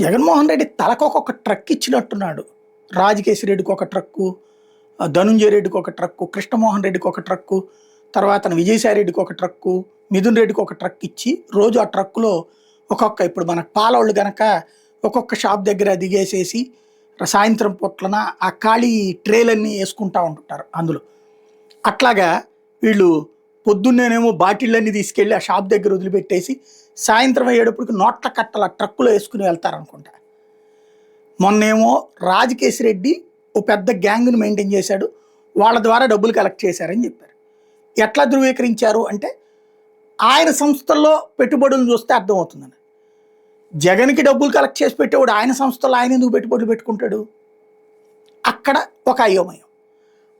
Jaganmohan Reddy తలకొక truck ఇచ్చినట్టున్నాడు. రాజకేశి రెడ్డికి ఒక truck, Dhanunjaya రెడ్డికి ఒక ట్రక్కు, కృష్ణమోహన్ రెడ్డికి ఒక ట్రక్కు, తర్వాత విజయసాయి రెడ్డికి ఒక ట్రక్కు, మిథున్ రెడ్డికి ఒక ట్రక్ ఇచ్చి రోజు ఆ ట్రక్కులో ఇప్పుడు మన పాలవాళ్ళు గనక ఒక్కొక్క షాప్ దగ్గర దిగేసేసి సాయంత్రం పూట్లన ఆ ఖాళీ ట్రేలన్నీ వేసుకుంటా ఉంటుంటారు అందులో. అట్లాగా వీళ్ళు పొద్దున్నేనేమో బాటిళ్ళన్నీ తీసుకెళ్ళి ఆ షాప్ దగ్గర వదిలిపెట్టేసి సాయంత్రం అయ్యేటప్పటికి నోట్ల కట్టల ట్రక్కులో వేసుకుని వెళ్తారనుకుంటా. మొన్నేమో రాజకేశి రెడ్డి ఓ పెద్ద గ్యాంగ్ను మెయింటైన్ చేశాడు, వాళ్ళ ద్వారా డబ్బులు కలెక్ట్ చేశారని చెప్పారు. ఎట్లా ధృవీకరించారు అంటే ఆయన సంస్థల్లో పెట్టుబడులు చూస్తే అర్థమవుతుందని. జగన్కి డబ్బులు కలెక్ట్ చేసి పెట్టేవాడు ఆయన సంస్థల్లో ఆయన ఎందుకు పెట్టుబడులు పెట్టుకుంటాడు? అక్కడ ఒక అయోమయం.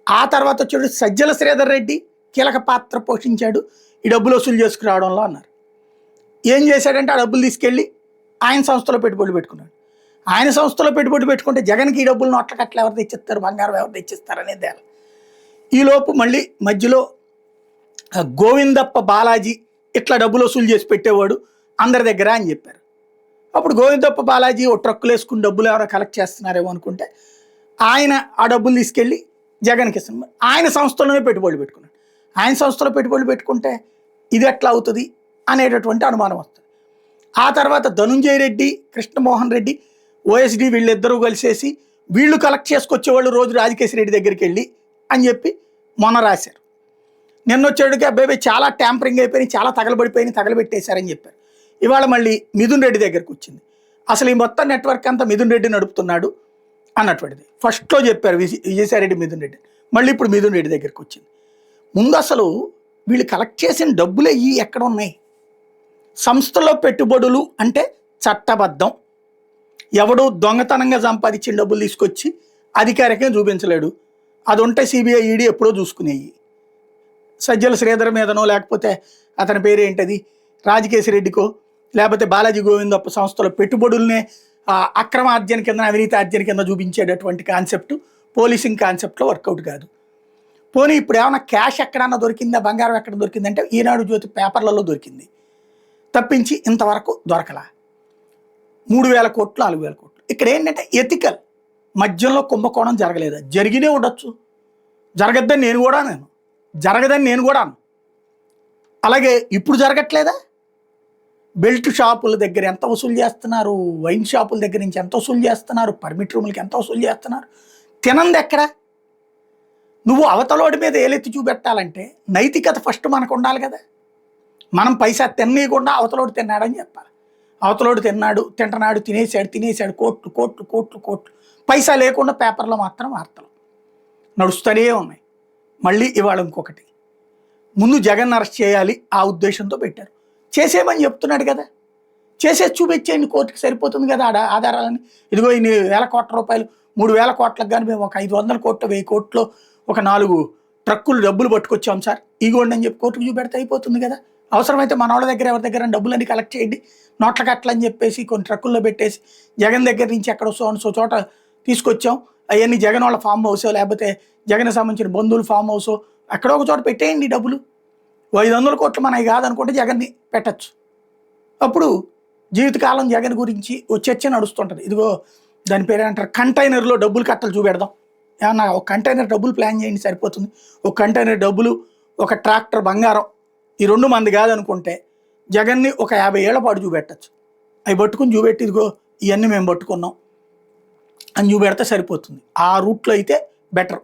ఆ తర్వాత వచ్చాడు సజ్జల శ్రీధర్ రెడ్డి కీలక పాత్ర పోషించాడు ఈ డబ్బులు వసూలు చేసుకురావడంలో అన్నారు. ఏం చేశాడంటే ఆ డబ్బులు తీసుకెళ్ళి ఆయన సంస్థలో పెట్టుబడులు పెట్టుకున్నాడు. ఆయన సంస్థలో పెట్టుబడి పెట్టుకుంటే జగన్కి ఈ డబ్బులు నోట్ల కట్టలు ఎవరు తెచ్చిస్తారు, బంగారం ఎవరు తెచ్చిస్తారు అనేది. ఈలోపు మళ్ళీ మధ్యలో గోవిందప్ప బాలాజీ ఇట్లా డబ్బులు వసూలు చేసి పెట్టేవాడు అందరి దగ్గర అని చెప్పారు. అప్పుడు గోవిందప్ప బాలాజీ ఓ ట్రక్కులు వేసుకుని డబ్బులు ఎవరో కలెక్ట్ చేస్తున్నారేమో అనుకుంటే ఆయన ఆ డబ్బులు తీసుకెళ్ళి జగన్కి ఇస్తున్నారు. ఆయన సంస్థలోనే పెట్టుబడులు పెట్టుకున్నాడు. ఆయన సంస్థలో పెట్టుబడులు పెట్టుకుంటే ఇది ఎట్లా అవుతుంది అనేటటువంటి అనుమానం వస్తుంది. ఆ తర్వాత ధనుంజయ రెడ్డి, కృష్ణమోహన్ రెడ్డి, ఓఎస్డి వీళ్ళిద్దరూ కలిసేసి వీళ్ళు కలెక్ట్ చేసుకొచ్చేవాళ్ళు రోజు రాజకేశి రెడ్డి దగ్గరికి వెళ్ళి అని చెప్పి మొన్న రాశారు. నిన్న వచ్చేటికి అబ్బాయి చాలా ట్యాంపరింగ్ అయిపోయి చాలా తగలబెట్టేశారని చెప్పారు. ఇవాళ మళ్ళీ మిథున్ రెడ్డి దగ్గరికి వచ్చింది. అసలు ఈ మొత్తం నెట్వర్క్ అంతా మిథున్ రెడ్డి నడుపుతున్నాడు అన్నటువంటిది ఫస్ట్లో చెప్పారు విజయసాయి రెడ్డి, మిథున్ రెడ్డి. మళ్ళీ ఇప్పుడు మిథున్ రెడ్డి దగ్గరికి వచ్చింది. ముందు అసలు వీళ్ళు కలెక్ట్ చేసిన డబ్బులే ఎక్కడ ఉన్నాయి? సంస్థలో పెట్టుబడులు అంటే చట్టబద్ధం. ఎవడో దొంగతనంగా సంపాదించిన డబ్బులు తీసుకొచ్చి అధికారికంగా చూపించలేడు. అది ఉంటే సిబిఐ, ఈడీ ఎప్పుడో చూసుకునేవి. సజ్జల శ్రీధర్ మీదనో లేకపోతే అతని పేరు ఏంటది రాజకేశి రెడ్డికో లేకపోతే బాలాజీ గోవిందప్ప సంస్థలో పెట్టుబడుల్నే అక్రమ ఆర్జన కింద, అవినీతి ఆర్జన కింద చూపించేటటువంటి కాన్సెప్ట్ పోలీసింగ్ కాన్సెప్ట్లో వర్కౌట్ కాదు. పోనీ ఇప్పుడు ఏమైనా క్యాష్ ఎక్కడన్నా దొరికిందా, బంగారం ఎక్కడ దొరికిందంటే ఈనాడు జ్యోతి పేపర్లలో దొరికింది తప్పించి ఇంతవరకు దొరకలా. 3,000 కోట్లు 4,000 కోట్లు. ఇక్కడ ఏంటంటే ఎథికల్ మధ్యలో కుంభకోణం జరగలేదు. జరిగినే ఉండొచ్చు, జరగద్దని నేను కూడా అలాగే ఇప్పుడు జరగట్లేదా? బెల్ట్ షాపుల దగ్గర ఎంత వసూలు చేస్తున్నారు, వైన్ షాపుల దగ్గర నుంచి ఎంత వసూలు చేస్తున్నారు, పర్మిట్ రూములకి ఎంత వసూలు చేస్తున్నారు. తినంది ఎక్కడ? నువ్వు అవతలోడి మీద ఏలెత్తి చూపెట్టాలంటే నైతికత ఫస్ట్ మనకు ఉండాలి కదా. మనం పైసా తినేయకుండా అవతలోడు తిన్నాడని చెప్పాలి. అవతలోడు తింటున్నాడు, తినేసాడు, కోట్లు. పైసా లేకుండా పేపర్లో మాత్రం వార్తలు నడుస్తూనే ఉన్నాయి. మళ్ళీ ఇవాళ ఇంకొకటి, ముందు జగన్ అరెస్ట్ చేయాలి ఆ ఉద్దేశంతో పెట్టారు. చేసేమని చెప్తున్నాడు కదా, చేసేసి చూపించేయండి కోర్టుకి, సరిపోతుంది కదా ఆధారాలని. ఇదిగో ఇన్ని వేల కోట్ల రూపాయలు, 3,000 కోట్లకు కానీ మేము ఒక 500 కోట్లు 1000 కోట్లు ఒక 4 ట్రక్కులు డబ్బులు పట్టుకొచ్చాం సార్, ఇగోండి అని చెప్పి కోర్టుకు చూపెడితే అయిపోతుంది కదా. అవసరమైతే మన వాళ్ళ దగ్గర ఎవరి దగ్గర డబ్బులన్నీ కలెక్ట్ చేయండి, నోట్ల కట్టలని చెప్పేసి కొన్ని ట్రక్కుల్లో పెట్టేసి జగన్ దగ్గర నుంచి ఎక్కడ సో చోట తీసుకొచ్చాం, అవన్నీ జగన్ వాళ్ళ ఫామ్ హౌసో లేకపోతే జగన్ సంబంధించిన బంధువుల ఫామ్ హౌసో ఎక్కడో ఒక చోట పెట్టేయండి డబ్బులు. 500 కోట్లు మనకి కాదనుకుంటే జగన్ని పెట్టచ్చు. అప్పుడు జీవితకాలం జగన్ గురించి చర్చ నడుస్తుంటుంది. ఇదిగో దాని పేరు ఏమంటారు, కంటైనర్లో డబ్బులు కట్టలు చూపెడదాం. ఏమన్నా ఒక కంటైనర్ డబ్బులు ప్లాన్ చేయండి సరిపోతుంది. ఒక కంటైనర్ డబ్బులు, ఒక ట్రాక్టర్ బంగారం, ఈ 2 మంది కాదనుకుంటే జగన్ని ఒక 50 ఏళ్ల పాటు చూపెట్టచ్చు. అవి పట్టుకుని చూపెట్టి ఇదిగో ఇవన్నీ మేము పట్టుకున్నాం అని చూపెడితే సరిపోతుంది. ఆ రూట్లో అయితే బెటర్.